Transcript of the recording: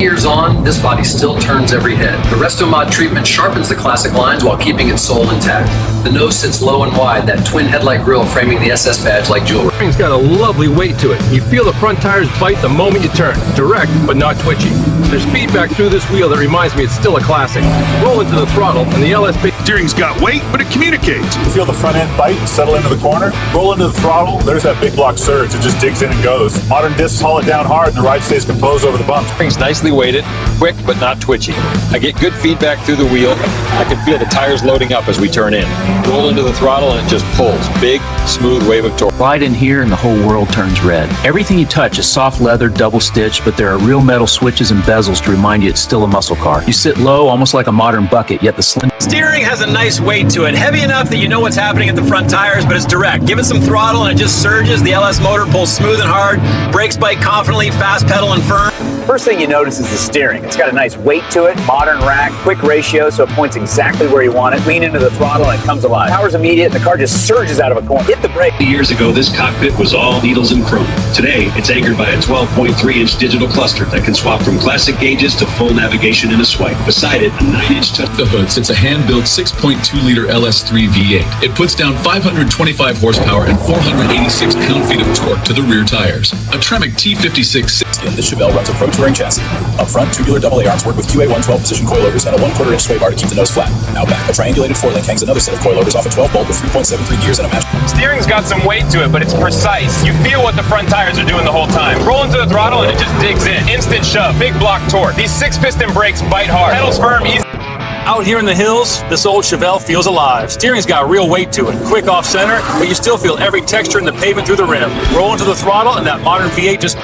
Years on, this body still turns every head. The Resto-Mod treatment sharpens the classic lines while keeping its soul intact. The nose sits low and wide, that twin headlight grille framing the SS badge like jewelry. It's got a lovely weight to it. You feel the front tires bite the moment you turn. Direct, but not twitchy. There's feedback through this wheel that reminds me it's still a classic. Roll into the throttle, and the LS Steering's got weight, but it communicates. You feel the front end bite and settle into the corner. Roll into the throttle, there's that big block surge. It just digs in and goes. Modern discs haul it down hard, and the ride stays composed over the bumps. Steering's nicely weighted, quick but not twitchy. I get good feedback through the wheel. I can feel the tires loading up as we turn in. Roll into the throttle and it just pulls. Big, smooth wave of torque. Ride in here and the whole world turns red. Everything you touch is soft leather, double stitched, but there are real metal switches and bezels to remind you it's still a muscle car. You sit low, almost like a modern bucket, yet the slim steering has a nice weight to it. Heavy enough that you know what's happening at the front tires, but it's direct. Give it some throttle and it just surges. The LS motor pulls smooth and hard. Brakes bite confidently, fast pedal and firm. First thing you notice is the steering. It's got a nice weight to it, modern rack, quick ratio, so it points exactly where you want it. Lean into the throttle and it comes alive. Power's immediate and the car just surges out of a corner. Hit the brake. Years ago, this cockpit was all needles and chrome. Today, it's anchored by a 12.3-inch digital cluster that can swap from classic gauges to full navigation in a swipe. Beside it, a 9-inch touch. The hood sits a hand-built 6.2-liter LS3 V8. It puts down 525 horsepower and 486 pound-feet of torque to the rear tires. A Tremec T56. The Chevelle runs a Pro Touring chassis. Up front, tubular AA arms work with QA112 position coilovers and a 1/4-inch sway bar to keep the nose flat. Out back, a triangulated 4-link hangs another set of coilovers off a 12-bolt with 3.73 gears and a match. Steering's got some weight to it, but it's precise. You feel what the front tires are doing the whole time. Roll into the throttle and it just digs in. Instant shove, big block torque. These 6-piston brakes bite hard. Pedals firm, easy. Out here in the hills, this old Chevelle feels alive. Steering's got real weight to it. Quick off center, but you still feel every texture in the pavement through the rim. Roll into the throttle and that modern V8 just...